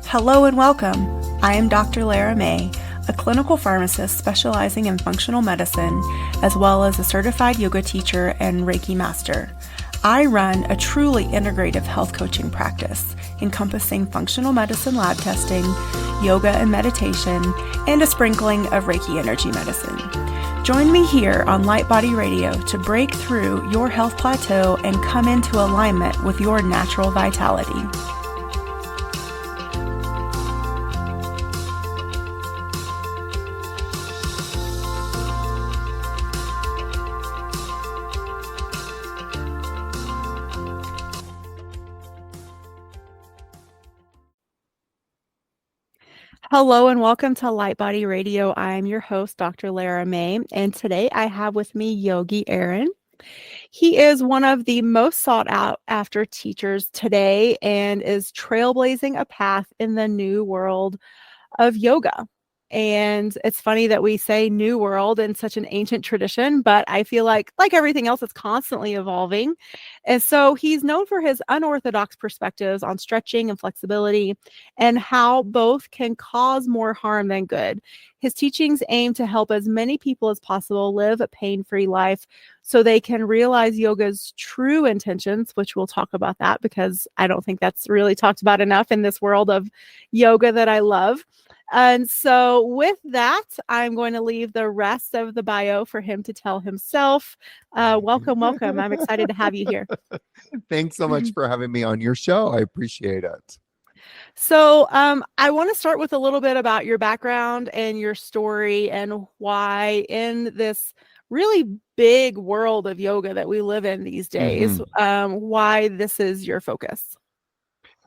Hello and welcome. I am Dr. Lara May, a clinical pharmacist specializing in functional medicine, as well as a certified yoga teacher and Reiki master. I run a truly integrative health coaching practice encompassing functional medicine lab testing, yoga and meditation, and a sprinkling of Reiki energy medicine. Join me here on Light Body Radio to break through your health plateau and come into alignment with your natural vitality. Hello and welcome to Light Body Radio. I'm your host, Dr. Lara May, and today I have with me Yogi Aaron. He is one of the most sought out after teachers today and is trailblazing a path in the new world of yoga. And it's funny that we say new world in such an ancient tradition, but I feel like everything else, it's constantly evolving. And so he's known for his unorthodox perspectives on stretching and flexibility and how both can cause more harm than good. His teachings aim to help as many people as possible live a pain-free life so they can realize yoga's true intentions, which we'll talk about that because I don't think that's really talked about enough in this world of yoga that I love. And so with that, I'm going to leave the rest of the bio for him to tell himself. Welcome. I'm excited to have you here. Thanks so much for having me on your show. I appreciate it. So I want to start with a little bit about your background and your story and why in this really big world of yoga that we live in these days, why this is your focus.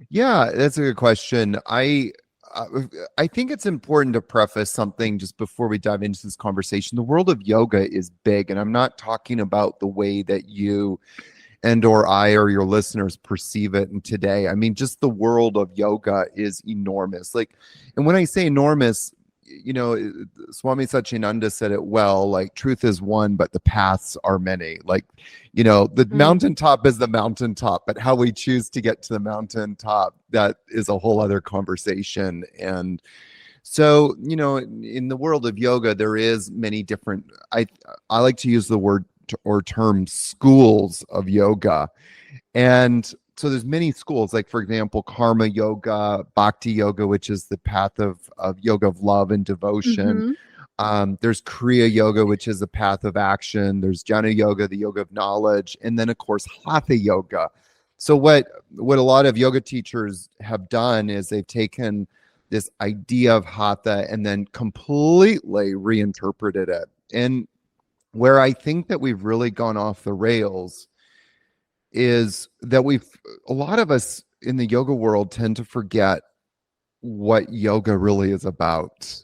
Yeah, that's a good question. I think it's important to preface something just before we dive into this conversation. The world of yoga is big, and I'm not talking about the way that you and or I or your listeners perceive it in today. I mean, just the world of yoga is enormous. And when I say enormous, Swami Satchidananda said it well, like truth is one, but the paths are many. The mountaintop is the mountaintop, but how we choose to get to the mountaintop, that is a whole other conversation. And so, in the world of yoga, there is many different, I like to use the word or term schools of yoga. And so there's many schools, like for example, karma yoga, bhakti yoga, which is the path of yoga of love and devotion. There's kriya yoga, which is the path of action. There's jnana yoga, the yoga of knowledge, and then of course hatha yoga. So what a lot of yoga teachers have done is they've taken this idea of hatha and then completely reinterpreted it. And where I think that we've really gone off the rails is that a lot of us in the yoga world tend to forget what yoga really is about.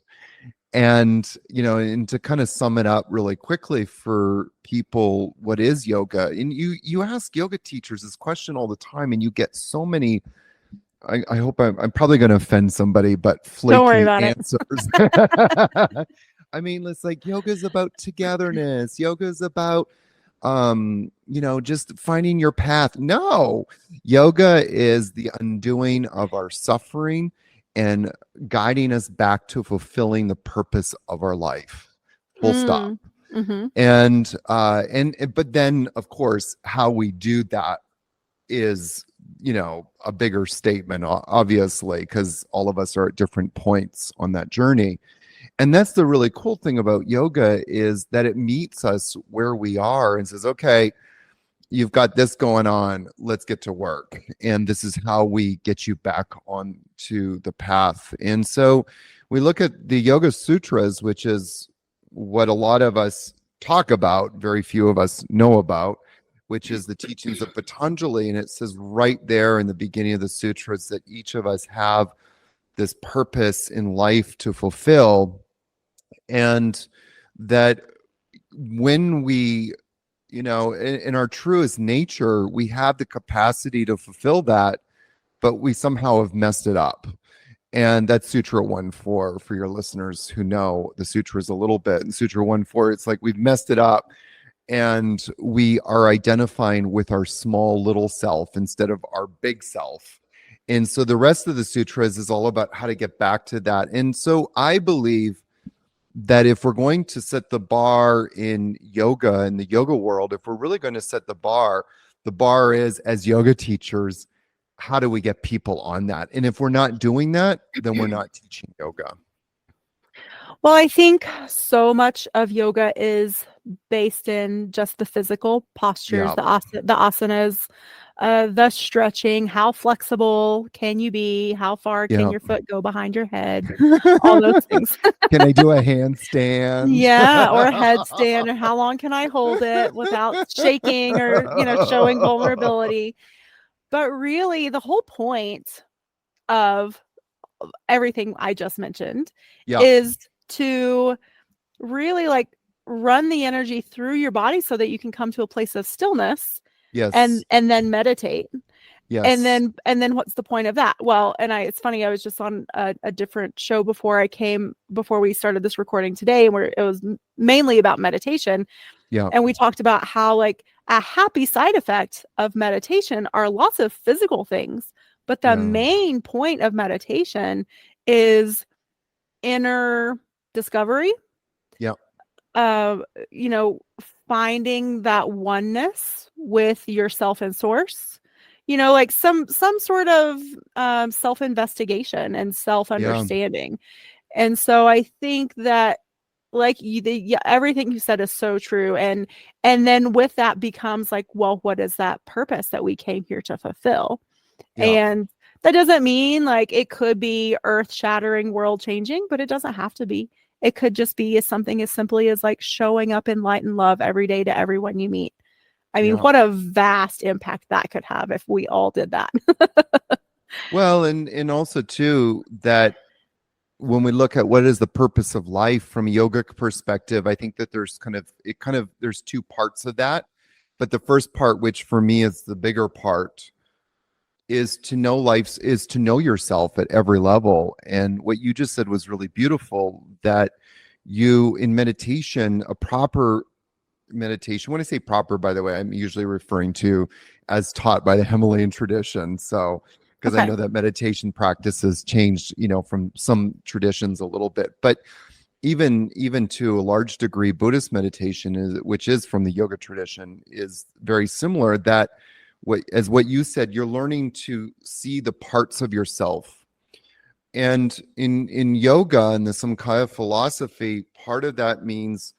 And, and to kind of sum it up really quickly for people, what is yoga? And you ask yoga teachers this question all the time, and you get so many, I hope I'm probably going to offend somebody, but flaky Don't worry about answers. I mean, it's like yoga is about togetherness. Yoga is about just finding your path. No, yoga is the undoing of our suffering and guiding us back to fulfilling the purpose of our life. Full stop. And but then of course, how we do that is, a bigger statement, obviously, because all of us are at different points on that journey. And that's the really cool thing about yoga, is that it meets us where we are and says, okay, you've got this going on, let's get to work. And this is how we get you back onto the path. And so we look at the Yoga Sutras, which is what a lot of us talk about, very few of us know about, which is the teachings of Patanjali. And it says right there in the beginning of the sutras that each of us have this purpose in life to fulfill, and that when we, in our truest nature, we have the capacity to fulfill that, but we somehow have messed it up. And that's Sutra 1.4 for your listeners who know the sutras a little bit. In Sutra 1.4, it's like we've messed it up and we are identifying with our small little self instead of our big self. And so the rest of the sutras is all about how to get back to that. And so I believe that if we're going to set the bar in yoga, in the yoga world, if we're really going to set the bar is, as yoga teachers, how do we get people on that? And if we're not doing that, then we're not teaching yoga. Well, I think so much of yoga is based in just the physical postures, Yeah. the asanas, the stretching. How flexible can you be? How far can Yeah. your foot go behind your head? All those things. Can I do a handstand? Yeah, or a headstand, or how long can I hold it without shaking or, showing vulnerability? But really, the whole point of everything I just mentioned Yeah. is to really like run the energy through your body so that you can come to a place of stillness and Yes. then meditate. Yes. And then what's the point of that? Well, it's funny, I was just on a different show before we started this recording today, where it was mainly about meditation. Yeah. And we talked about how like a happy side effect of meditation are lots of physical things, but the Yeah. main point of meditation is inner discovery. Yeah. uh, Finding that oneness with yourself and source, like some sort of self-investigation and Yeah. self-understanding. And so I think that like everything you said is so true. And then with that becomes like, well, what is that purpose that we came here to fulfill? Yeah. And that doesn't mean like it could be earth shattering, world changing, but it doesn't have to be. It could just be something as simply as like showing up in light and love every day to everyone you meet. I mean, Yeah. what a vast impact that could have if we all did that. Well, and also too, that when we look at what is the purpose of life from a yogic perspective, I think that there's two parts of that. But the first part, which for me is the bigger part, is to know yourself at every level. And what you just said was really beautiful, that you, in meditation, a proper meditation, when I say proper, by the way, I'm usually referring to as taught by the Himalayan tradition. So because I Okay. know that meditation practices changed, from some traditions a little bit, but even to a large degree, Buddhist meditation which is from the yoga tradition, is very similar. That what you said, you're learning to see the parts of yourself. And in yoga and the Samkhya philosophy, part of that means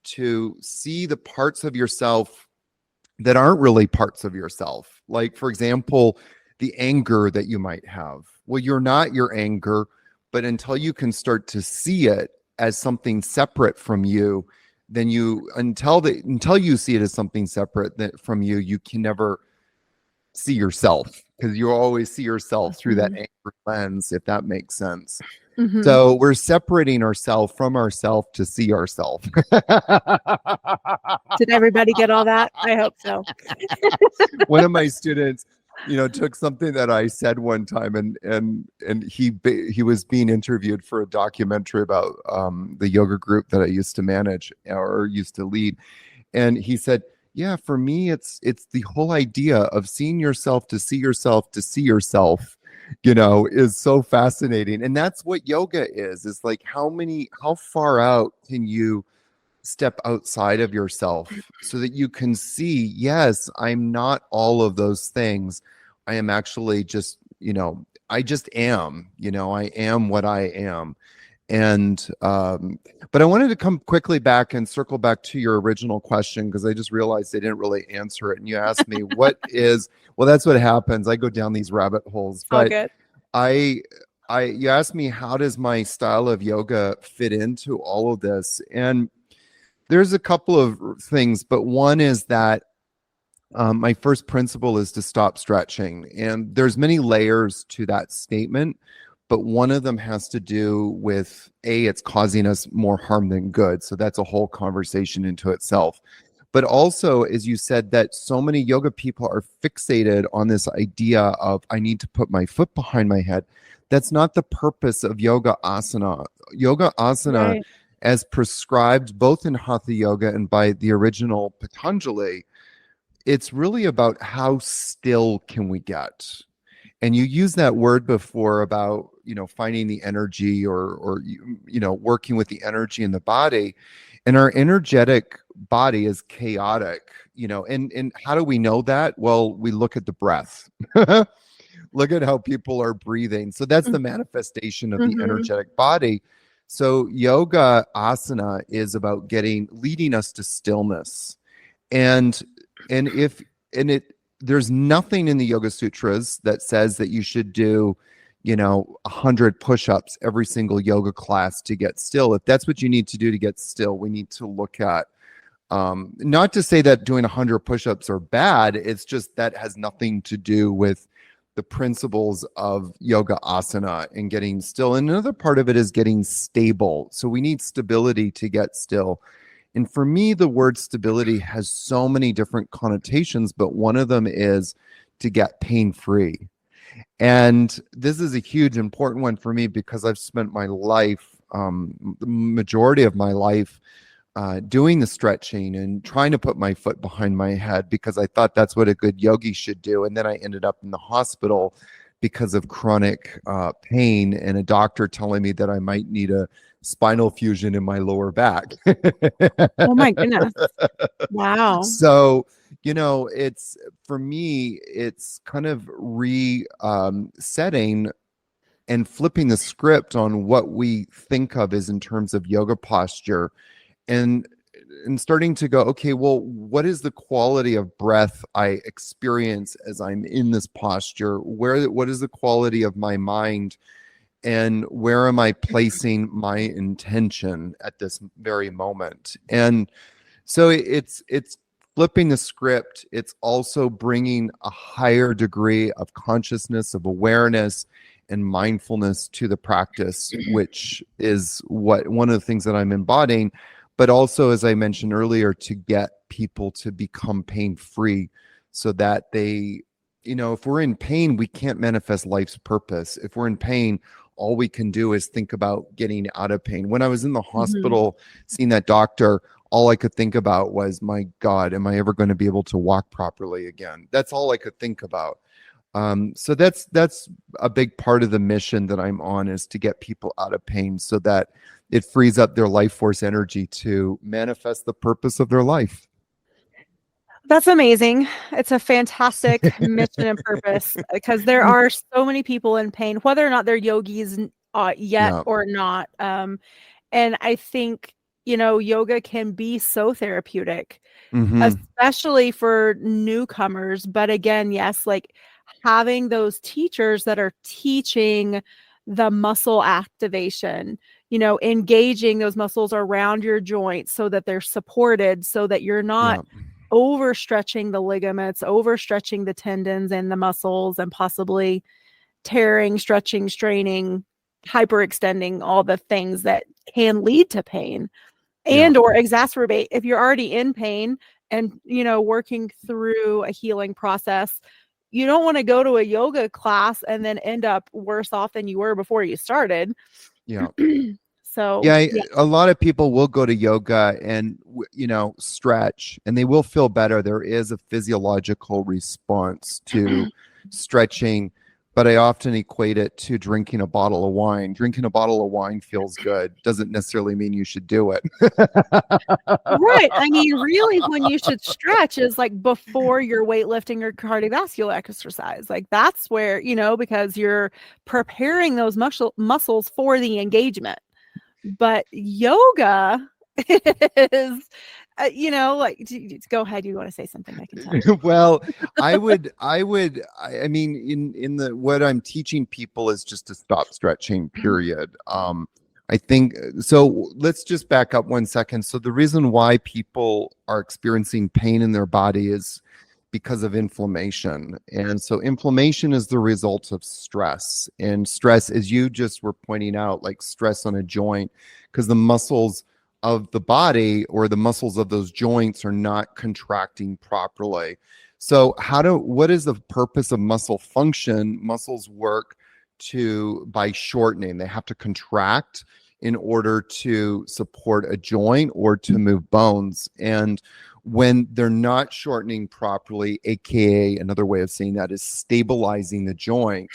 to see the parts of yourself that aren't really parts of yourself. Like, for example, the anger that you might have. Well, you're not your anger, but until you can start to see it as something separate from you, then until you see it as something separate from you, you can never see yourself, because you always see yourself through that Mhm. anger lens, if that makes sense. Mhm. So we're separating ourselves from ourselves to see ourselves. Did everybody get all that? I hope so. One of my students, took something that I said one time, and he was being interviewed for a documentary about the yoga group that I used to manage or used to lead. And he said, yeah, for me, it's the whole idea of seeing yourself to see yourself to see yourself, is so fascinating. And that's what yoga is. It's like, how far out can you step outside of yourself so that you can see, yes, I'm not all of those things. I am actually just, I just am, I am what I am. And but I wanted to come quickly back and circle back to your original question, because I just realized I didn't really answer it. And you asked me well, that's what happens. I go down these rabbit holes. All But good. I you asked me, how does my style of yoga fit into all of this? And there's a couple of things, but one is that my first principle is to stop stretching. And there's many layers to that statement, but one of them has to do with it's causing us more harm than good. So that's a whole conversation into itself. But also, as you said, that so many yoga people are fixated on this idea of, I need to put my foot behind my head. That's not the purpose of yoga asana. Yoga asana, Right. as prescribed both in Hatha Yoga and by the original Patanjali, it's really about how still can we get. And you used that word before about, finding the energy or working with the energy in the body. And our energetic body is chaotic, and how do we know that? Well, we look at the breath. Look at how people are breathing. So that's the manifestation of the Mm-hmm. energetic body. So yoga asana is about leading us to stillness. And and if and it there's nothing in the Yoga Sutras that says that you should do 100 push-ups every single yoga class to get still. If that's what you need to do to get still, we need to look at, not to say that doing 100 push-ups are bad. It's just that has nothing to do with the principles of yoga asana and getting still. And another part of it is getting stable. So we need stability to get still. And for me, the word stability has so many different connotations, but one of them is to get pain-free. And this is a huge important one for me because I've spent my life, the majority of my life, doing the stretching and trying to put my foot behind my head because I thought that's what a good yogi should do. And then I ended up in the hospital because of chronic pain and a doctor telling me that I might need a spinal fusion in my lower back. Oh my goodness. Wow. So, it's for me, it's kind of setting and flipping the script on what we think of as in terms of yoga posture and starting to go, okay, well, what is the quality of breath I experience as I'm in this posture? What is the quality of my mind? And where am I placing my intention at this very moment? And so it's flipping the script. It's also bringing a higher degree of consciousness, of awareness, and mindfulness to the practice, which is one of the things that I'm embodying. But also, as I mentioned earlier, to get people to become pain-free so that they, if we're in pain, we can't manifest life's purpose. If we're in pain, all we can do is think about getting out of pain. When I was in the hospital seeing that doctor, all I could think about was, my God, am I ever going to be able to walk properly again? That's all I could think about. So that's a big part of the mission that I'm on, is to get people out of pain so that it frees up their life force energy to manifest the purpose of their life. That's amazing. It's a fantastic mission and purpose because there are so many people in pain, whether or not they're yogis yet Yeah. or not. And I think, yoga can be so therapeutic, especially for newcomers. But again, yes, like having those teachers that are teaching the muscle activation, engaging those muscles around your joints so that they're supported, so that you're not overstretching the ligaments, overstretching the tendons and the muscles, and possibly tearing, stretching, straining, hyperextending, all the things that can lead to pain and or exacerbate if you're already in pain and working through a healing process. You don't want to go to a yoga class and then end up worse off than you were before you started. So yeah, a lot of people will go to yoga and stretch and they will feel better. There is a physiological response to stretching, but I often equate it to drinking a bottle of wine. Drinking a bottle of wine feels good, doesn't necessarily mean you should do it. Right. I mean, really, when you should stretch is like before your weightlifting or cardiovascular exercise. Like that's where, because you're preparing those muscles for the engagement. But yoga is, like, go ahead. You want to say something? I can tell you. Well, I mean, in the what I'm teaching people is just to stop stretching, period. I think so. Let's just back up 1 second. So the reason why people are experiencing pain in their body is because of inflammation. And so inflammation is the result of stress. And stress, as you just were pointing out, like stress on a joint, because the muscles of the body or the muscles of those joints are not contracting properly. So what is the purpose of muscle function? Muscles work by shortening. They have to contract in order to support a joint or to move bones. And when they're not shortening properly, aka another way of saying that is stabilizing the joint,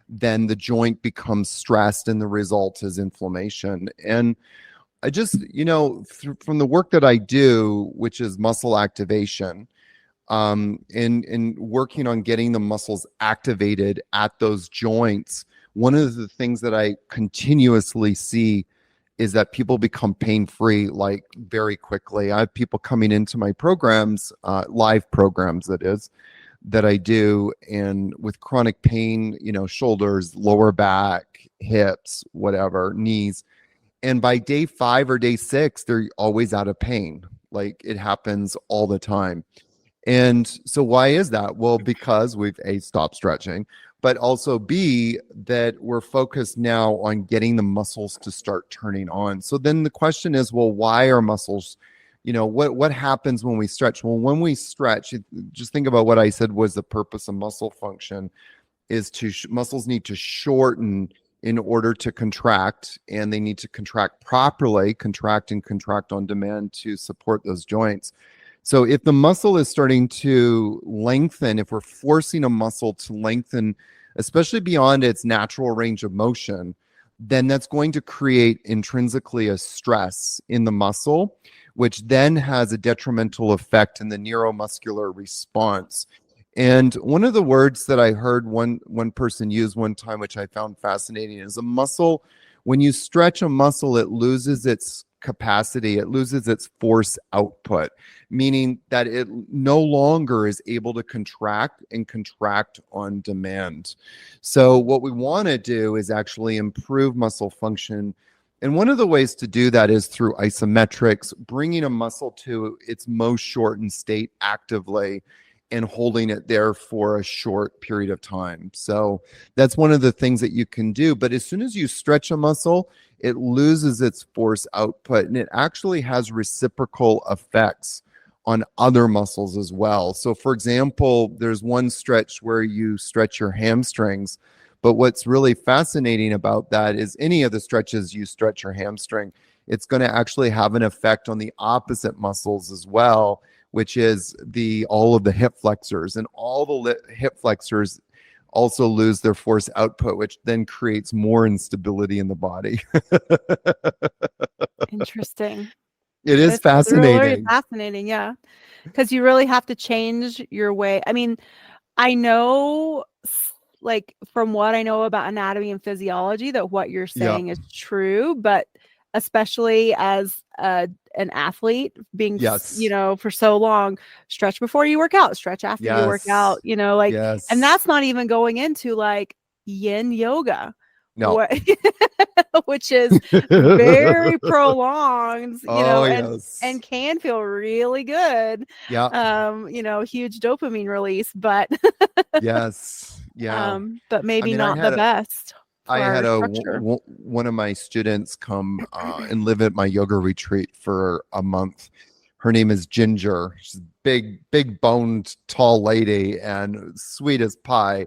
then the joint becomes stressed and the result is inflammation. And I just, from the work that I do, which is muscle activation, and working on getting the muscles activated at those joints, one of the things that I continuously see is that people become pain-free like very quickly. I have people coming into my programs, live programs that is, that I do, and with chronic pain, shoulders, lower back, hips, whatever, knees. And by day 5 or day 6, they're always out of pain. Like it happens all the time. And so why is that? Well, because we've A, stopped stretching, but also B, that we're focused now on getting the muscles to start turning on. So then the question is, well, why are muscles, what happens when we stretch? Well, when we stretch, just think about what I said was the purpose of muscle function is muscles need to shorten in order to contract, and they need to contract properly, contract and contract on demand to support those joints. So if the muscle is starting to lengthen, if we're forcing a muscle to lengthen, especially beyond its natural range of motion, then that's going to create intrinsically a stress in the muscle, which then has a detrimental effect in the neuromuscular response. And one of the words that I heard one person use one time, which I found fascinating, is a muscle. When you stretch a muscle, it loses its capacity, it loses its force output, meaning that it no longer is able to contract and contract on demand. So what we want to do is actually improve muscle function. And one of the ways to do that is through isometrics, bringing a muscle to its most shortened state actively and holding it there for a short period of time. So that's one of the things that you can do. But as soon as you stretch a muscle, it loses its force output, and it actually has reciprocal effects on other muscles as well. So for example, there's one stretch where you stretch your hamstrings, but what's really fascinating about that is any of the stretches you stretch your hamstring, it's going to actually have an effect on the opposite muscles as well, which is all of the hip flexors, and all the hip flexors also lose their force output, which then creates more instability in the body. Interesting. It is It's really fascinating. fascinating, yeah, because you really have to change your way. I mean, I know, like, from what I know about anatomy and physiology, that what you're Yeah. saying is true, but especially as an athlete being, Yes. for so long, stretch before you work out, stretch after you work out, Yes. like, and Yes. that's not even going into like yin yoga, No. what, which is very prolonged, Oh, and yes. can feel really good, Yeah. huge dopamine release, but Yes. Yeah. but I maybe mean, not the best I for had our structure. one of my students come and live at my yoga retreat for a month. Her name is Ginger. She's a big boned, tall lady and sweet as pie.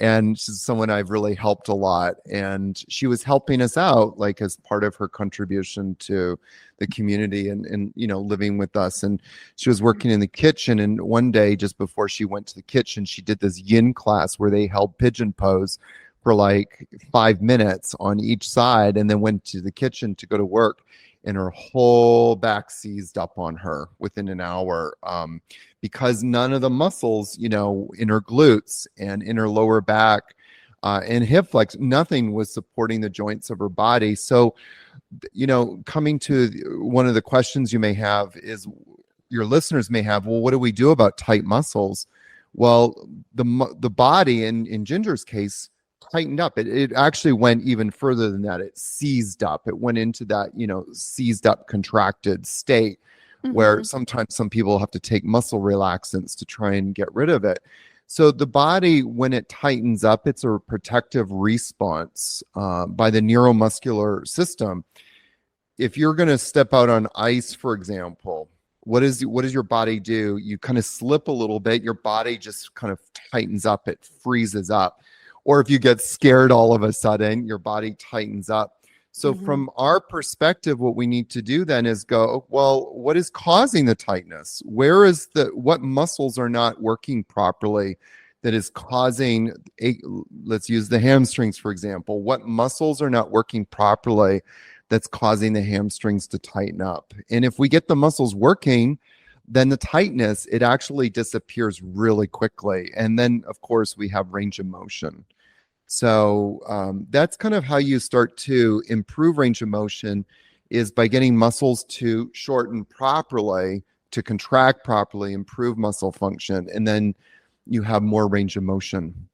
And she's someone I've really helped a lot. And she was helping us out, like as part of her contribution to the community and living with us. And she was working in the kitchen. And one day, just before she went to the kitchen, she did this yin class where they held pigeon pose for like 5 minutes on each side, and then went to the kitchen to go to work. And her whole back seized up on her within an hour, because none of the muscles, in her glutes and in her lower back and hip flex, nothing was supporting the joints of her body. So, coming to one of the questions you may have is, your listeners may have, well, what do we do about tight muscles? Well, the body in Ginger's case tightened up. It actually went even further than that. It seized up. It went into that, seized up, contracted state where Mhm. sometimes some people have to take muscle relaxants to try and get rid of it. So the body, when it tightens up, it's a protective response by the neuromuscular system. If you're going to step out on ice, for example, what does your body do? You kind of slip a little bit, your body just kind of tightens up, it freezes up. Or if you get scared all of a sudden, your body tightens up. So Mhm. from our perspective, what we need to do then is go, well, what is causing the tightness? What muscles are not working properly that is causing let's use the hamstrings, for example. What muscles are not working properly that's causing the hamstrings to tighten up? And if we get the muscles working, then the tightness, it actually disappears really quickly. And then, of course, we have range of motion. So that's kind of how you start to improve range of motion, is by getting muscles to shorten properly, to contract properly, improve muscle function, and then you have more range of motion.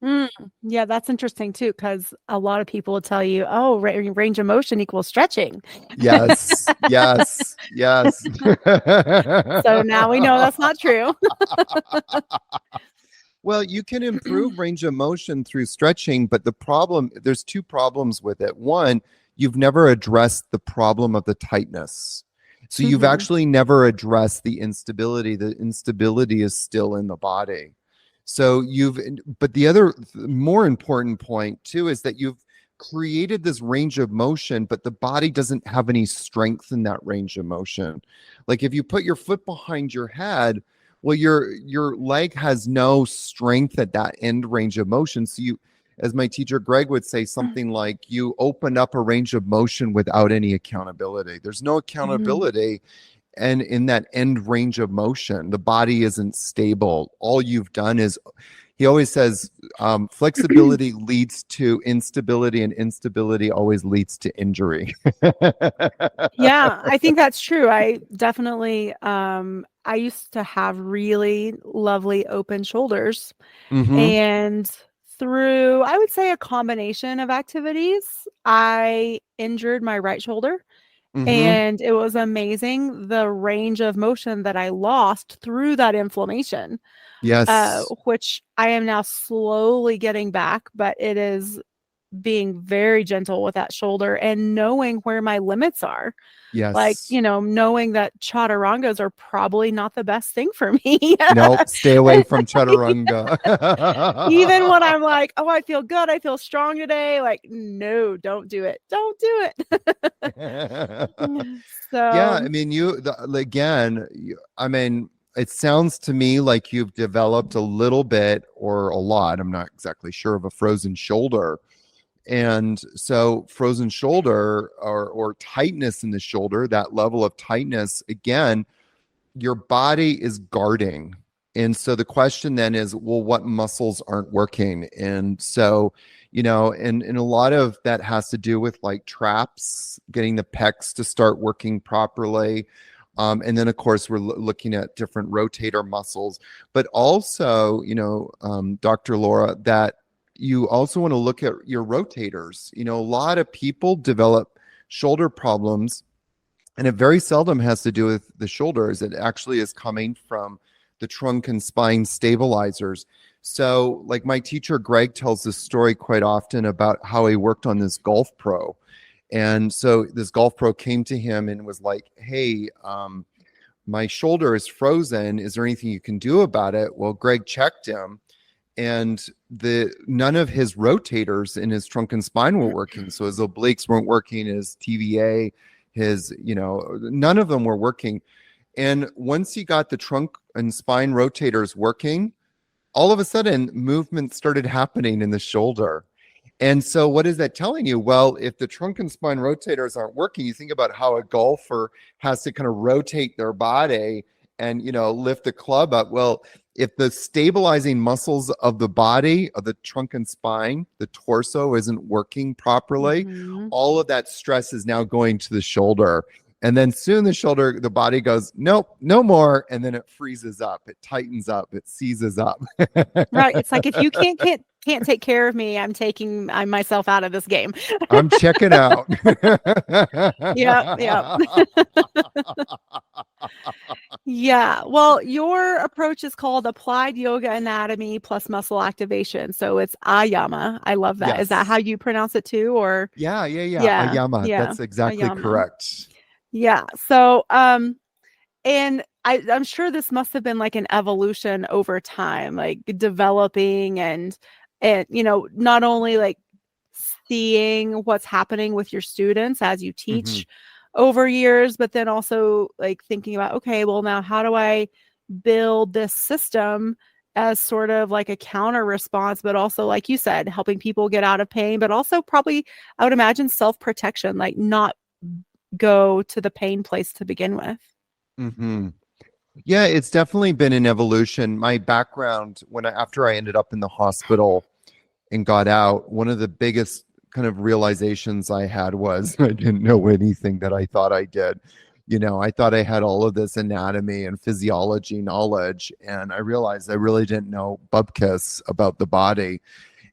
Mm, yeah, that's interesting too, because a lot of people will tell you, oh, range of motion equals stretching. Yes, yes, yes. So now we know that's not true. Well, you can improve range of motion through stretching, but there's two problems with it. One, you've never addressed the problem of the tightness. So you've Mhm. actually never addressed the instability. The instability is still in the body. But the other more important point too is that you've created this range of motion, but the body doesn't have any strength in that range of motion. Like if you put your foot behind your head, well, your leg has no strength at that end range of motion. So you, as my teacher Greg would say, something like you open up a range of motion without any accountability. There's no Mhm. accountability. And in that end range of motion, the body isn't stable. All you've done is, he always says, flexibility leads to instability, and instability always leads to injury. Yeah, I think that's true. I definitely, I used to have really lovely open shoulders, Hmm. and through, I would say, a combination of activities, I injured my right shoulder. Hmm. And it was amazing the range of motion that I lost through that inflammation, Yes. which I am now slowly getting back, but it is being very gentle with that shoulder and knowing where my limits are. Like, Yes. knowing that chaturangas are probably not the best thing for me. Nope. Stay away from chaturanga. Even when I'm like, oh, I feel good, I feel strong today. Like, no, don't do it. Don't do it. Yeah, So, I mean, again, I mean, it sounds to me like you've developed a little bit or a lot, I'm not exactly sure, of a frozen shoulder. And so frozen shoulder, or tightness in the shoulder, that level of tightness, again, your body is guarding. And so the question then is, well, what muscles aren't working? And so, and a lot of that has to do with like traps, getting the pecs to start working properly. And then, of course, we're looking at different rotator muscles, but also, Dr. Laura, that you also want to look at your rotators. A lot of people develop shoulder problems, and it very seldom has to do with the shoulders. It actually is coming from the trunk and spine stabilizers. So, like my teacher Greg tells this story quite often about how he worked on this golf pro. And so this golf pro came to him and was like, hey, my shoulder is frozen. Is there anything you can do about it? Well, Greg checked him, and the none of his rotators in his trunk and spine were working. So his obliques weren't working, his TVA, none of them were working. And once he got the trunk and spine rotators working, all of a sudden movement started happening in the shoulder. And so, what is that telling you? Well, if the trunk and spine rotators aren't working, you think about how a golfer has to kind of rotate their body and, lift the club up. Well, if the stabilizing muscles of the body, of the trunk and spine, the torso isn't working properly, mhm. all of that stress is now going to the shoulder. And then soon the body goes, nope, no more. And then it freezes up, it tightens up, it seizes up. Right. It's like if you can't take care of me, I'm taking myself out of this game. I'm checking out. Yep, yep. Yeah. Well, your approach is called applied yoga anatomy plus muscle activation. So it's AYAMA. I love that. Is that how Yes. you pronounce it too? Or Yeah, yeah, yeah. yeah, Ayama. yeah, That's exactly AYAMA. correct. Yeah. So and I'm sure this must have been like an evolution over time, like developing and not only like seeing what's happening with your students as you Hmm. teach over years, but then also like thinking about, okay, well, now how do I build this system as sort of like a counter response, but also, like you said, helping people get out of pain, but also probably, I would imagine, self-protection, like not go to the pain place to begin with. Hmm. Yeah, it's definitely been an evolution. My background, after I ended up in the hospital and got out, one of the biggest kind of realizations I had was I didn't know anything that I thought I did. I thought I had all of this anatomy and physiology knowledge, and I realized I really didn't know bupkis about the body.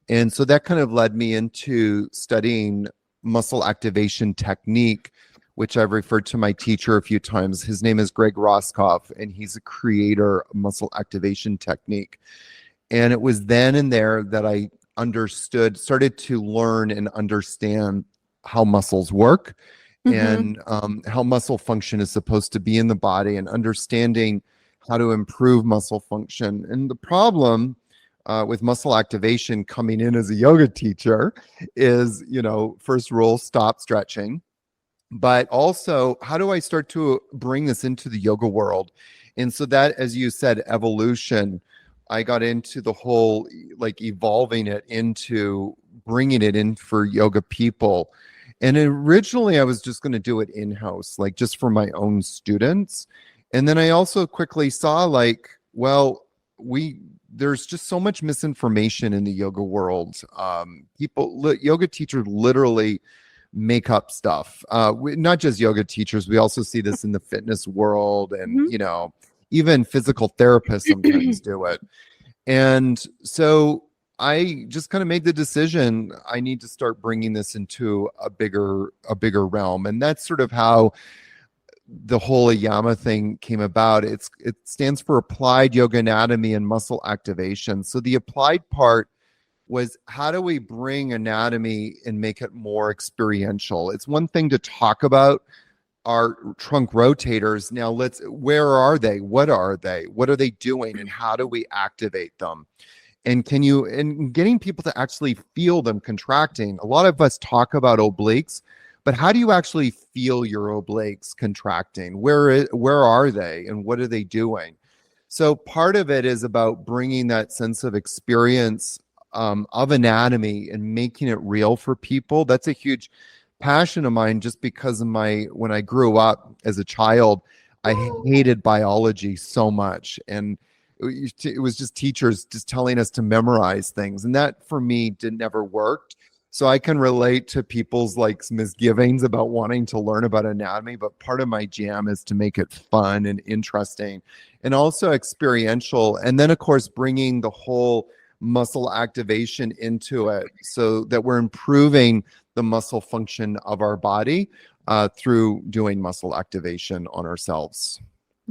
And so that kind of led me into studying muscle activation technique, which I've referred to my teacher a few times. His name is Greg Roskoff, and he's a creator of muscle activation technique. And it was then and there that I started to learn and understand how muscles work Mm-hmm. and how muscle function is supposed to be in the body, and understanding how to improve muscle function. And the problem with muscle activation coming in as a yoga teacher is, first rule, stop stretching. But also, how do I start to bring this into the yoga world? And so that, as you said, evolution, I got into the whole like evolving it into bringing it in for yoga people. And originally, I was just going to do it in house, like just for my own students. And then I also quickly saw, like, well, there's just so much misinformation in the yoga world. Yoga teachers literally make up stuff. Not just yoga teachers, we also see this in the fitness world, and Mm-hmm. even physical therapists sometimes do it. And so I just kind of made the decision I need to start bringing this into a bigger realm, and that's sort of how the whole AYAMA thing came about. It stands for Applied Yoga Anatomy and Muscle Activation. So the applied part was, how do we bring anatomy and make it more experiential? It's one thing to talk about our trunk rotators. Now where are they? What are they? What are they doing? And how do we activate them? And getting people to actually feel them contracting. A lot of us talk about obliques, but how do you actually feel your obliques contracting? Where are they and what are they doing? So part of it is about bringing that sense of experience of anatomy and making it real for people. That's a huge passion of mine, just because of when I grew up as a child, I hated biology so much. And it was just teachers just telling us to memorize things. And that for me never worked. So I can relate to people's like misgivings about wanting to learn about anatomy, but part of my jam is to make it fun and interesting and also experiential. And then, of course, bringing the whole muscle activation into it so that we're improving the muscle function of our body through doing muscle activation on ourselves.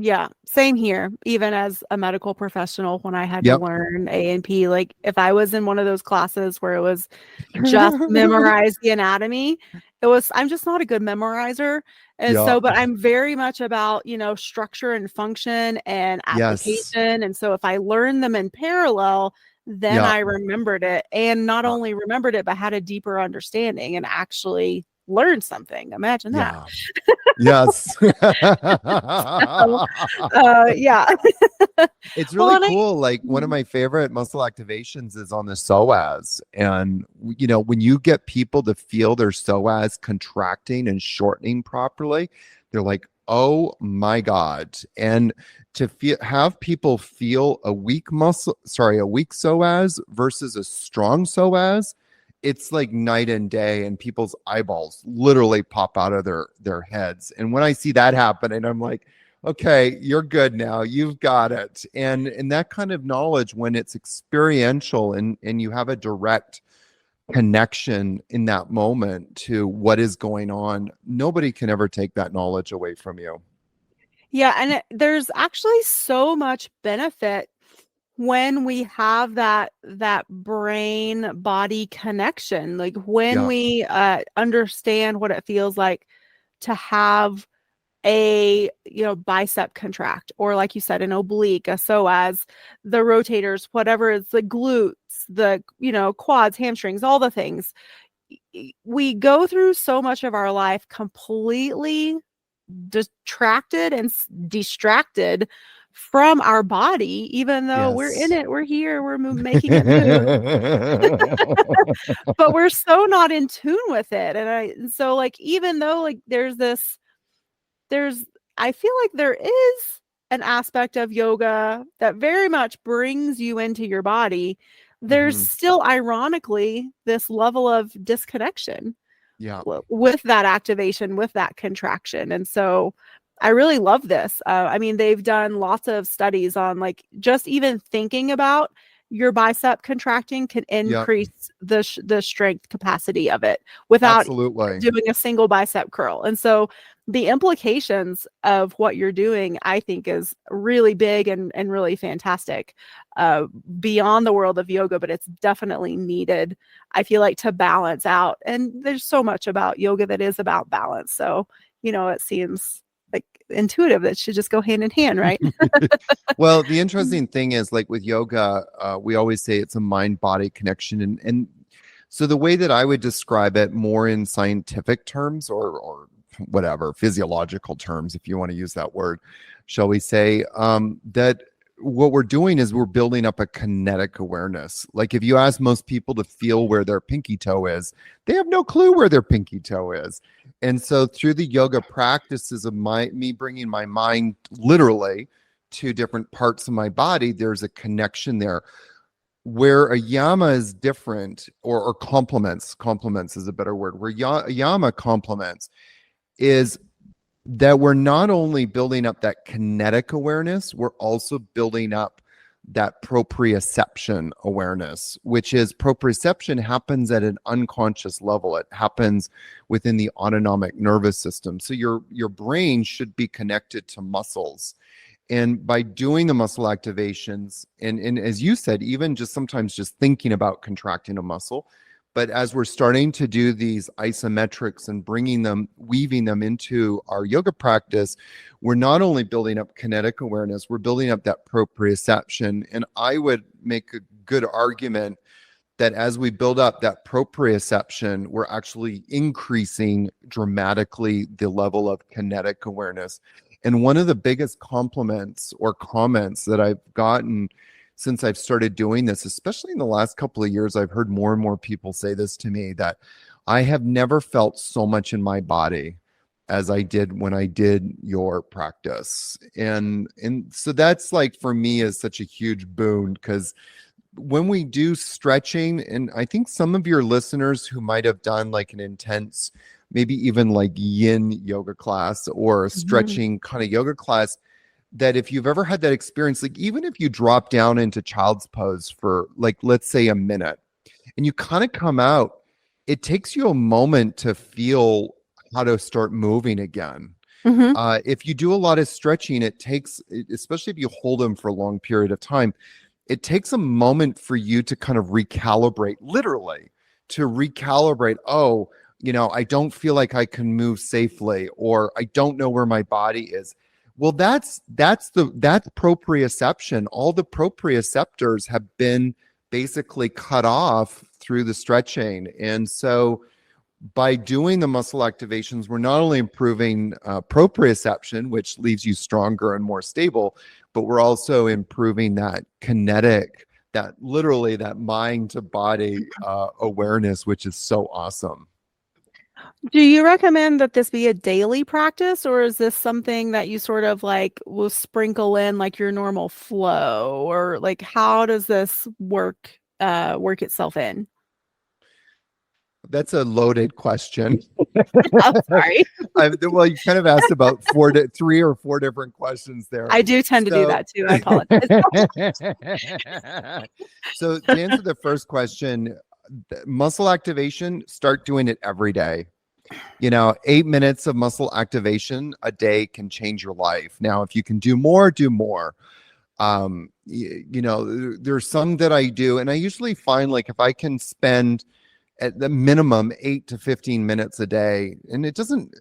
Yeah, same here. Even as a medical professional, when I had to Yep. learn A&P, like if I was in one of those classes where it was just memorize the anatomy, I'm just not a good memorizer. And Yeah. so, but I'm very much about, structure and function and Yes. application. And so if I learn them in parallel, then Yeah. I remembered it, and not only remembered it, but had a deeper understanding and actually learned something. Imagine that. Yeah. Yes. So, yeah. It's Well, really and I cool. Like, one of Mhm. my favorite muscle activations is on the psoas. And, when you get people to feel their psoas contracting and shortening properly, they're like, oh my God. And have people feel a weak psoas versus a strong psoas, it's like night and day, and people's eyeballs literally pop out of their heads. And when I see that happen, and I'm like, okay, you're good now, you've got it. And that kind of knowledge, when it's experiential and you have a direct connection in that moment to what is going on, nobody can ever take that knowledge away from you. Yeah, and there's actually so much benefit when we have that brain body connection, like when Yeah. we understand what it feels like to have a bicep contract, or like you said, an oblique, a psoas, the rotators, whatever, it's the glutes, the quads, hamstrings, all the things. we go through so much of our life completely distracted and distracted from our body, even though we're in Yes. it, we're here, we're making it move, but we're so not in tune with it. And so like, even though like there's I feel like there is an aspect of yoga that very much brings you into your body, there's Mhm. still ironically this level of disconnection Yeah. with that activation, with that contraction. And so I really love this. I mean, they've done lots of studies on like just even thinking about your bicep contracting can Yep. increase the strength capacity of it without Absolutely. doing a single bicep curl. And so the implications of what you're doing, I think, is really big and really fantastic, uh, beyond the world of yoga, but it's definitely needed, I feel like, to balance out. And there's so much about yoga that is about balance. So, it seems like intuitive that should just go hand in hand, right? Well, the interesting thing is, like with yoga, we always say it's a mind-body connection, and so the way that I would describe it, more in scientific terms, or whatever physiological terms, if you want to use that word, shall we say, that what we're doing is we're building up a kinetic awareness. Like if you ask most people to feel where their pinky toe is, they have no clue where their pinky toe is. And so through the yoga practices of me bringing my mind literally to different parts of my body, there's a connection there. Where AYAMA is different, or complements is a better word, where AYAMA complements is that we're not only building up that kinetic awareness, we're also building up that proprioception awareness, which is proprioception happens at an unconscious level. It happens within the autonomic nervous system. So your brain should be connected to muscles. And by doing the muscle activations, and as you said, even just sometimes just thinking about contracting a muscle, but as we're starting to do these isometrics and weaving them into our yoga practice, we're not only building up kinetic awareness, we're building up that proprioception. And I would make a good argument that as we build up that proprioception, we're actually increasing dramatically the level of kinetic awareness. And one of the biggest compliments or comments that I've gotten since I've started doing this, especially in the last couple of years, I've heard more and more people say this to me, that I have never felt so much in my body as I did when I did your practice. And so that's, like, for me, is such a huge boon, because when we do stretching, and I think some of your listeners who might have done like an intense, maybe even like yin yoga class or a Mhm. stretching kind of yoga class, that if you've ever had that experience, like even if you drop down into child's pose for, like, let's say a minute, and you kind of come out, it takes you a moment to feel how to start moving again. Mhm. If you do a lot of stretching, it takes, especially if you hold them for a long period of time, it takes a moment for you to kind of recalibrate, literally to recalibrate. Oh, I don't feel like I can move safely, or I don't know where my body is. Well, that's proprioception. All the proprioceptors have been basically cut off through the stretching. And so by doing the muscle activations, we're not only improving proprioception, which leaves you stronger and more stable, but we're also improving that kinetic, that literally that mind to body awareness, which is so awesome. Do you recommend that this be a daily practice, or is this something that you sort of like will sprinkle in like your normal flow, or like how does this work itself in? That's a loaded question. Oh, sorry. Well, you kind of asked about three or four different questions there. I do tend to do So, that too. I apologize. so to answer the first question, muscle activation, start doing it every day. 8 minutes of muscle activation a day can change your life. Now, if you can do more, do more. There's some that I do, and I usually find, like, if I can spend at the minimum 8 to 15 minutes a day, and it doesn't,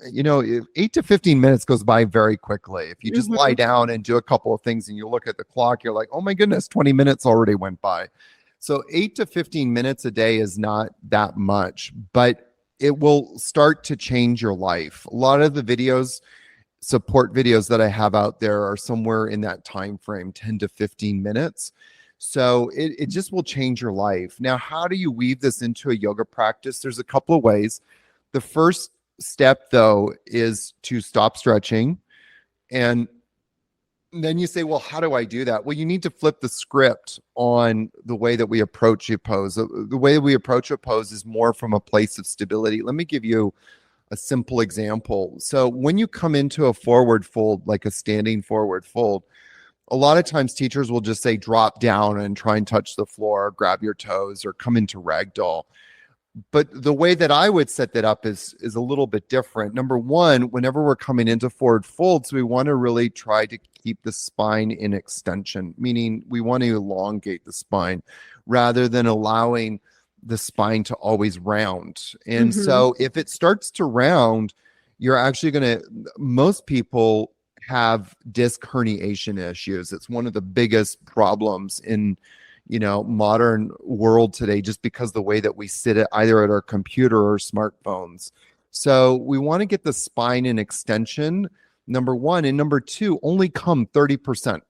8 to 15 minutes goes by very quickly. If you just lie Mhm. down and do a couple of things and you look at the clock, you're like, oh my goodness, 20 minutes already went by. So 8 to 15 minutes a day is not that much, but it will start to change your life. A lot of the videos, support videos that I have out there are somewhere in that time frame, 10 to 15 minutes. So it just will change your life. Now, how do you weave this into a yoga practice? There's a couple of ways. The first step, though, is to stop stretching. And then you say, well, how do I do that? Well, you need to flip the script on the way that we approach a pose. The way that we approach a pose is more from a place of stability. Let me give you a simple example. So when you come into a forward fold, like a standing forward fold, a lot of times teachers will just say drop down and try and touch the floor, grab your toes, or come into ragdoll. But the way that I would set that up is a little bit different. Number one, whenever we're coming into forward folds, we want to really try to keep the spine in extension, meaning we want to elongate the spine rather than allowing the spine to always round. And so if it starts to round, you're actually going to, most people have disc herniation issues. It's one of the biggest problems in modern world today, just because the way that we sit at either at our computer or smartphones. So we want to get the spine in extension, number one, and number two, only come 30%.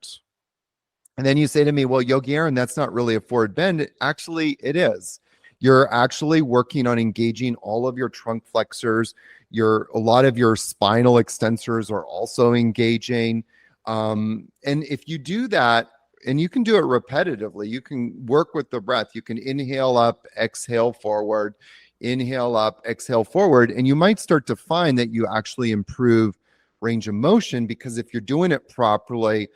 And then you say to me, well, Yogi Aaron, that's not really a forward bend. Actually, it is. You're actually working on engaging all of your trunk flexors. A lot of your spinal extensors are also engaging. And if you do that, and you can do it repetitively, you can work with the breath. You can inhale up, exhale forward, inhale up, exhale forward. And you might start to find that you actually improve range of motion, because if you're doing it properly,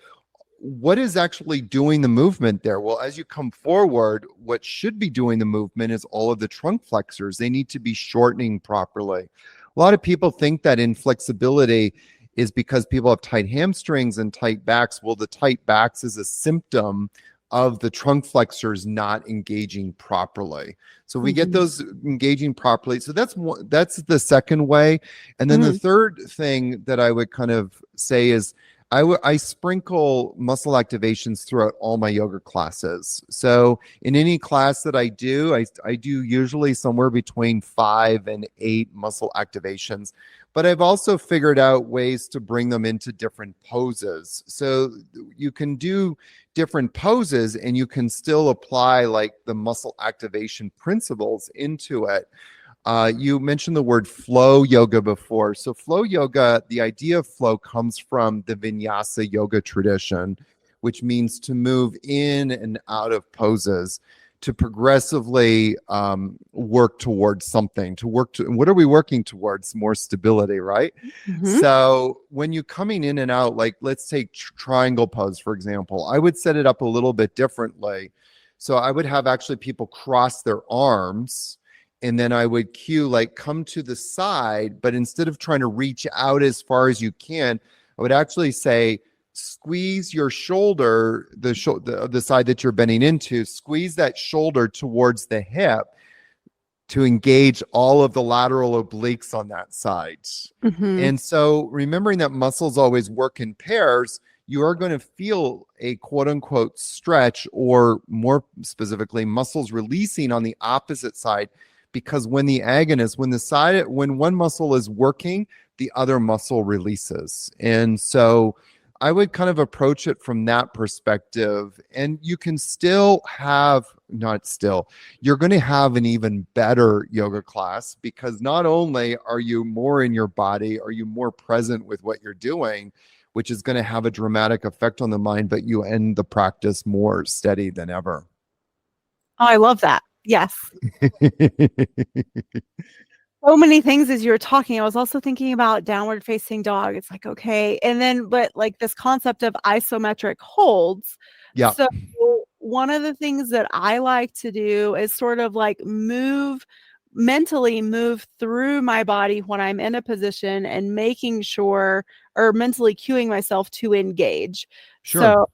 what is actually doing the movement there? Well, as you come forward, what should be doing the movement is all of the trunk flexors. They need to be shortening properly. A lot of people think that inflexibility is because people have tight hamstrings and tight backs. Well, the tight backs is a symptom of the trunk flexors not engaging properly. So we get those engaging properly. So that's the second way. And then the third thing that I would kind of say is I sprinkle muscle activations throughout all my yoga classes. So in any class that I do usually somewhere between 5 and 8 muscle activations. But I've also figured out ways to bring them into different poses. So you can do different poses and you can still apply like the muscle activation principles into it. You mentioned the word flow yoga before. So flow yoga, the idea of flow comes from the vinyasa yoga tradition, which means to move in and out of poses, to progressively work towards something, what are we working towards? More stability, right? So when you're coming in and out, like let's take triangle pose, for example, I would set it up a little bit differently. So I would have actually people cross their arms, and then I would cue like come to the side, but instead of trying to reach out as far as you can, I would actually say, squeeze your shoulder, the side that you're bending into, squeeze that shoulder towards the hip to engage all of the lateral obliques on that side. And so remembering that muscles always work in pairs, you are going to feel a quote unquote stretch, or more specifically, muscles releasing on the opposite side, because when when one muscle is working, the other muscle releases. And so I would kind of approach it from that perspective. And you can you're going to have an even better yoga class, because not only are you more in your body, are you more present with what you're doing, which is going to have a dramatic effect on the mind, but you end the practice more steady than ever. Oh, I love that. Yes. So many things as you were talking. I was also thinking about downward facing dog. It's like, okay. And then, but like this concept of isometric holds. Yeah. So one of the things that I like to do is sort of like mentally move through my body when I'm in a position and making sure, or mentally cueing myself to engage. Sure. So,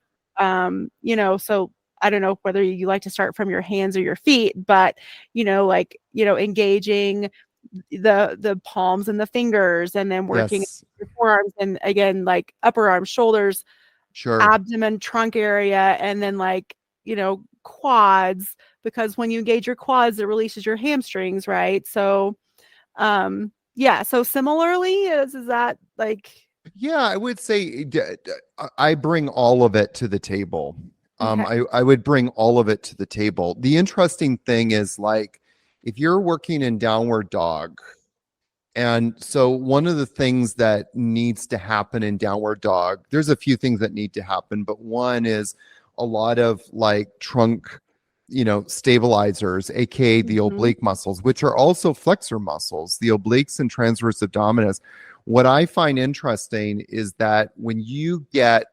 so I don't know whether you like to start from your hands or your feet, but, engaging the palms and the fingers, and then working Yes. your forearms, and again, like upper arms, shoulders, Sure. abdomen, trunk area, and then quads, because when you engage your quads, it releases your hamstrings, right? So Yeah. So similarly, is that like, Yeah, I would say I bring all of it to the table. okay. I would bring all of it to the table. The interesting thing is like if you're working in downward dog, and so one of the things that needs to happen in downward dog, there's a few things that need to happen, but one is a lot of like trunk, stabilizers, aka the Mhm. oblique muscles, which are also flexor muscles, the obliques and transverse abdominis. What I find interesting is that when you get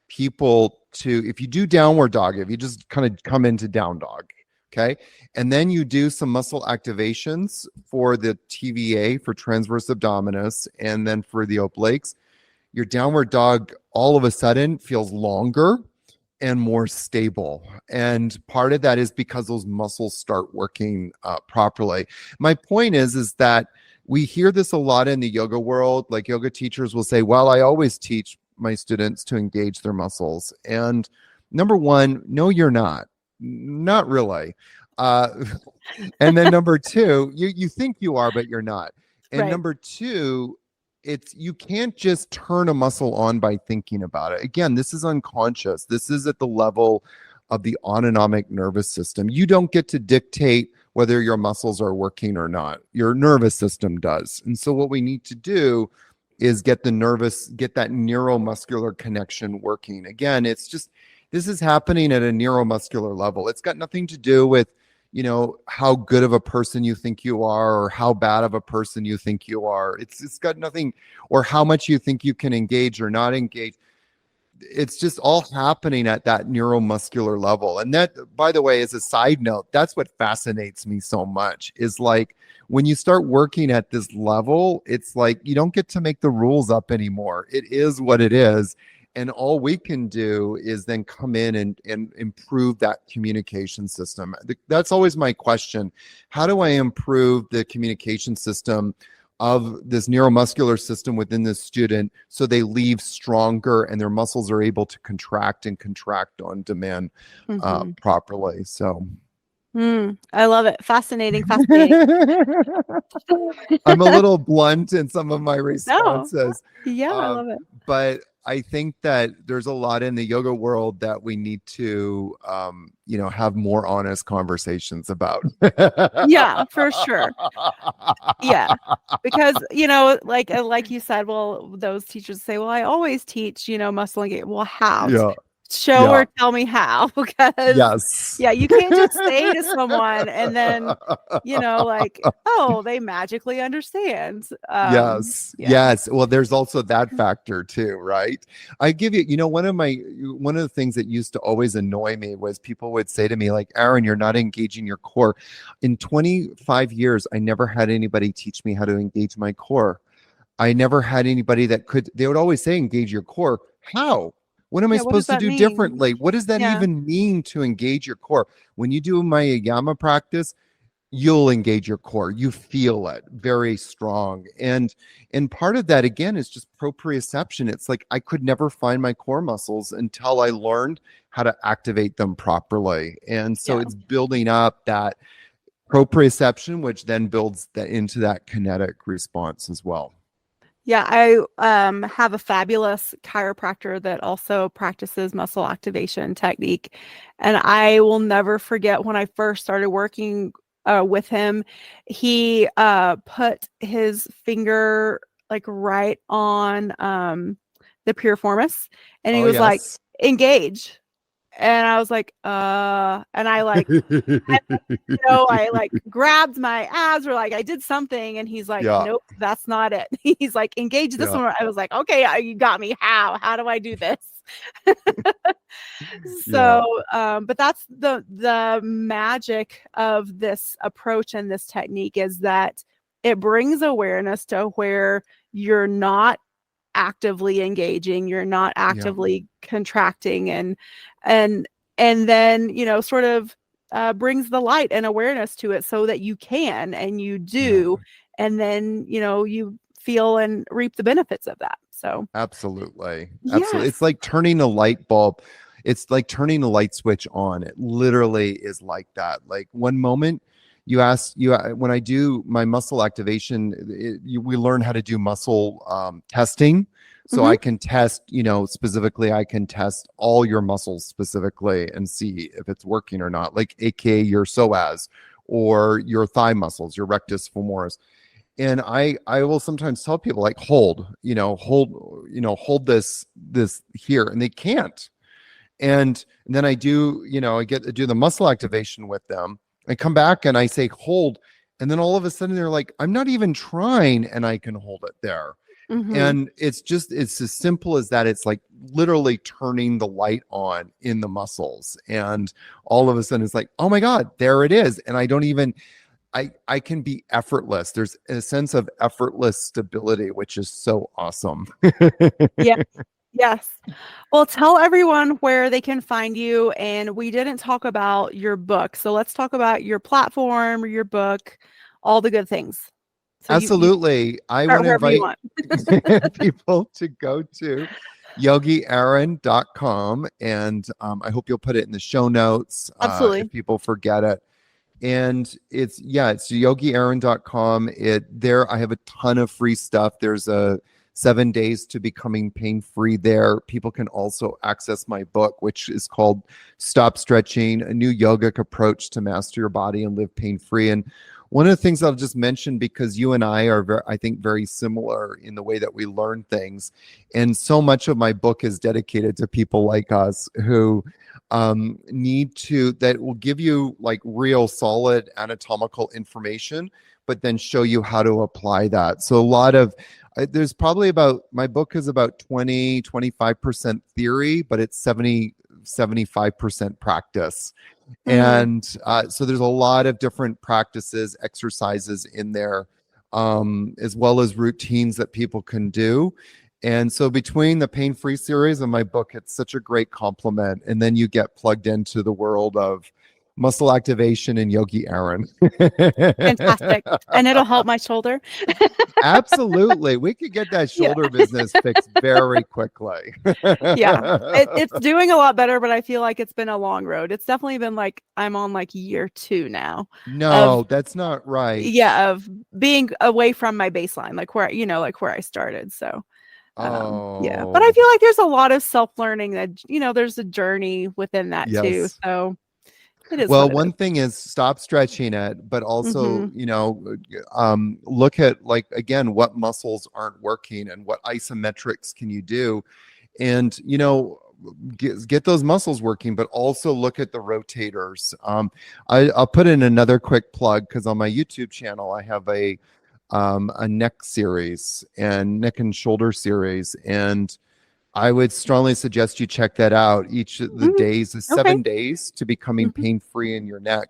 people to, if you do downward dog, if you just kind of come into down dog, okay, and then you do some muscle activations for the TVA, for transverse abdominis, and then for the obliques, your downward dog all of a sudden feels longer and more stable. And part of that is because those muscles start working properly. My point is that we hear this a lot in the yoga world. Like yoga teachers will say, well, I always teach my students to engage their muscles. And number one, no, you're not. Not really. Uh, and then number two, you think you are, but you're not. And Right. number two, it's you can't just turn a muscle on by thinking about it. Again, this is unconscious. This is at the level of the autonomic nervous system. You don't get to dictate whether your muscles are working or not. Your nervous system does. And so what we need to do is get that neuromuscular connection working. Again, it's just this is happening at a neuromuscular level. It's got nothing to do with how good of a person you think you are or how bad of a person you think you are. It's got nothing, or how much you think you can engage or not engage. It's just all happening at that neuromuscular level. And that, by the way, as a side note, that's what fascinates me so much is like when you start working at this level, it's like you don't get to make the rules up anymore. It is what it is. And all we can do is then come in and improve that communication system. That's always my question. How do I improve the communication system of this neuromuscular system within the student so they leave stronger and their muscles are able to contract on demand Hmm. properly? So I love it. Fascinating, fascinating. I'm a little blunt in some of my No. responses, Yeah, I um, love it. but I think that there's a lot in the yoga world that we need to, have more honest conversations about. Yeah, for sure. Yeah. Because, like you said, well, those teachers say, well, I always teach, muscle engagement. Well, how? Yeah, Show yeah, or tell me how. Because, yes. yeah, you can't just say to someone and then, like, oh, they magically understand. Yes, Yeah. yes. Well, there's also that factor too, right? I give you, one of the things that used to always annoy me was people would say to me, like, Aaron, you're not engaging your core. In 25 years, I never had anybody teach me how to engage my core. I never had anybody they would always say, engage your core. How? What am I Yeah. What does supposed to that do mean? differently? What does that Yeah. even mean to engage your core? When you do my AYAMA practice, you'll engage your core. You feel it very strong. And part of that again is just proprioception. It's like I could never find my core muscles until I learned how to activate them properly. And so Yeah. it's building up that proprioception, which then builds that into that kinetic response as well. Yeah, I have a fabulous chiropractor that also practices muscle activation technique. And I will never forget when I first started working with him, he put his finger like right on the piriformis and he Oh was like, yes. engage. And I was like, and I like grabbed my abs or like I did something and he's like, Yeah. nope, that's not it. He's like, engage this Yeah. one. I was like, okay, you got me. How do I do this? Yeah. So, but that's the magic of this approach and this technique is that it brings awareness to where you're not actively engaging, you're not Yeah. actively contracting and and then, sort of brings the light and awareness to it so that you can and you Yeah. do, and then, you feel and reap the benefits of that. So, Absolutely. Absolutely. It's yes. like turning a light bulb. It's like turning a light switch on. It literally is like that. Like one moment you asked you when I do my muscle activation, we learn how to do muscle testing. So Hmm. I can test, specifically, I can test all your muscles specifically and see if it's working or not, like AKA your psoas or your thigh muscles, your rectus femoris. And I will sometimes tell people like, hold this here, and they can't. And then I do, I get to do the muscle activation with them. I come back and I say hold, and then all of a sudden they're like, I'm not even trying, and I can hold it there. Hmm. And it's as simple as that. It's like literally turning the light on in the muscles, and all of a sudden it's like, oh my God, there it is. And I don't even, I can be effortless. There's a sense of effortless stability, which is so awesome. Yeah. Yes. Well, tell everyone where they can find you. And we didn't talk about your book. So let's talk about your platform, your book, all the good things. So you Absolutely. I start want to wherever you invite want. people to go to yogiaaron.com, and I hope you'll put it in the show notes if Absolutely. people forget it. And it's yogiaaron.com. There I have a ton of free stuff. There's a 7 days to becoming pain free there. People can also access my book, which is called Stop Stretching: A New Yogic Approach to Master Your Body and Live Pain Free. And one of the things I'll just mention, because you and I are I think very similar in the way that we learn things, and so much of my book is dedicated to people like us who that will give you like real solid anatomical information, but then show you how to apply that. So a lot of there's probably about, my book is about 25% theory, but it's 75% practice. Hmm. And so there's a lot of different practices, exercises in there, as well as routines that people can do. And so between the Pain Free series and my book, it's such a great complement. And then you get plugged into the world of muscle activation and Yogi Aaron. Fantastic. And it'll help my shoulder. Absolutely. We could get that Yeah. shoulder business fixed very quickly. Yeah. It's doing a lot better, but I feel like it's been a long road. It's definitely been like I'm on like year 2 now of No, that's not right. of being away from my baseline, like like where I started. So yeah. But I Oh, feel like there's a lot of self-learning that, there's a journey within that too. yes. So it is Well, what it one is. thing is stop stretching it, but also, Mm-hmm. look at, like, again, what muscles aren't working and what isometrics can you do, and get those muscles working, but also look at the rotators. I'll put in another quick plug, because on my YouTube channel I have a neck series and neck and shoulder series, and I would strongly suggest you check that out. Each of the Mm-hmm. days is Okay. 7 days to becoming Mm-hmm. pain free in your neck.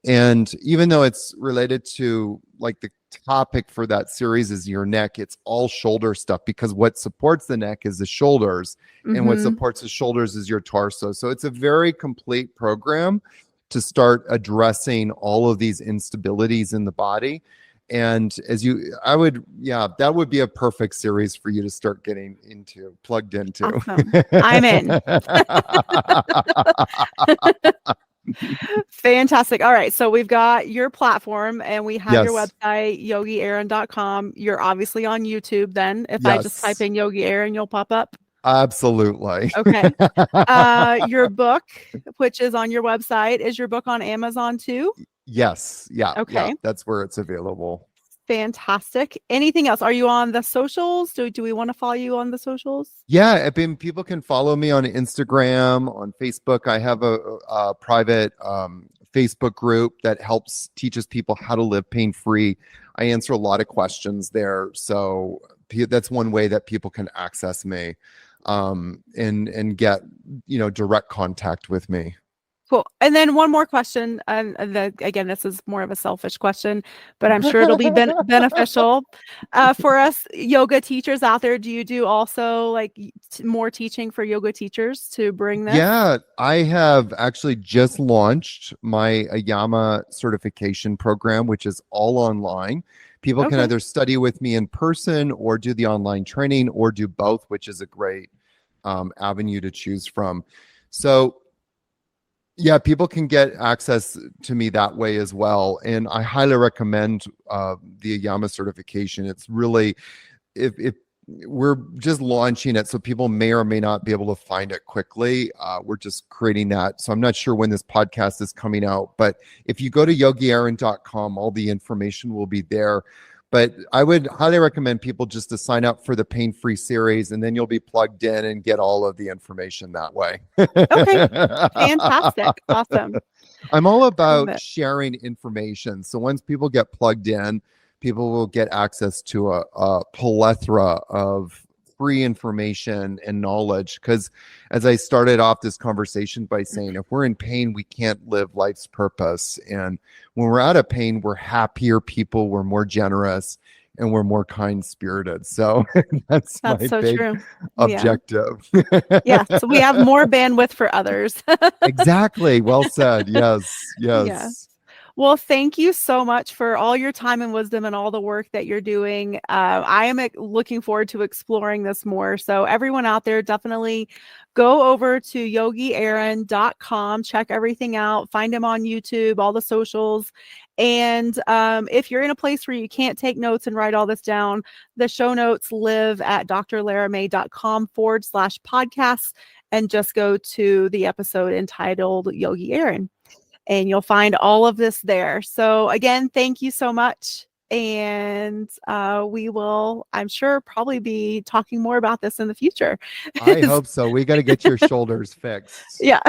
And even though it's related to, like, the topic for that series is your neck, it's all shoulder stuff, because what supports the neck is the shoulders, and what Mm-hmm. supports the shoulders is your torso. So it's a very complete program to start addressing all of these instabilities in the body. And that would be a perfect series for you to start getting into, plugged into. Awesome. I'm in. Fantastic. All right. So we've got your platform and we have your Yes, website, yogiaaron.com. You're obviously on YouTube then. If I just type yes, in Yogi Aaron, you'll pop up. absolutely. Okay. Your book, which is on your website, is your book on Amazon too? Yes, yeah, yeah, Okay. that's where it's available. Fantastic. Anything else? Are you on the socials? Do we want to follow you on the socials? Yeah, people can follow me on Instagram, on Facebook. I have a private Facebook group that teaches people how to live pain free. I answer a lot of questions there, so that's one way that people can access me, and get direct contact with me. Cool. And then one more question, and again, this is more of a selfish question, but I'm sure it'll be beneficial for us yoga teachers out there. Do you do also like more teaching for yoga teachers to bring this? Yeah, I have actually just launched my AYAMA certification program, which is all online. People can Okay. either study with me in person or do the online training or do both, which is a great avenue to choose from. So Yeah, people can get access to me that way as well. And I highly recommend the AYAMA certification. It's really, if we're just launching it, so people may or may not be able to find it quickly. We're just creating that. So I'm not sure when this podcast is coming out, but if you go to yogiaaron.com, all the information will be there. But I would highly recommend people just to sign up for the pain-free series, and then you'll be plugged in and get all of the information that way. Okay. Fantastic. Awesome. I'm all I love about it. sharing information. So once people get plugged in, people will get access to a plethora of free information and knowledge. Because as I started off this conversation by saying, if we're in pain, we can't live life's purpose. And when we're out of pain, we're happier people, we're more generous, and we're more kind spirited. So that's That's my so big true. Yeah. objective. Yeah. So we have more bandwidth for others. Exactly. Well said. Yes. Yeah. Yes. Well, thank you so much for all your time and wisdom and all the work that you're doing. I am looking forward to exploring this more. So everyone out there, definitely go over to yogiaaron.com, check everything out, find him on YouTube, all the socials. And if you're in a place where you can't take notes and write all this down, the show notes live at drlaramay.com/podcasts, and just go to the episode entitled Yogi Aaron, and you'll find all of this there. So again, thank you so much. And we will, I'm sure, probably be talking more about this in the future. I hope so. We got to get your shoulders fixed. Yeah.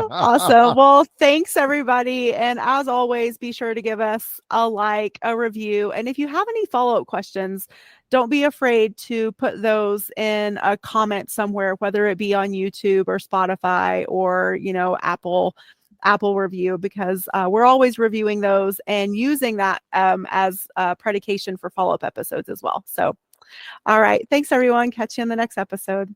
Awesome. Well, thanks everybody. And as always, be sure to give us a like, a review. And if you have any follow-up questions, don't be afraid to put those in a comment somewhere, whether it be on YouTube or Spotify or, Apple review, because we're always reviewing those and using that as a predication for follow-up episodes as well. So, all right. Thanks everyone. Catch you in the next episode.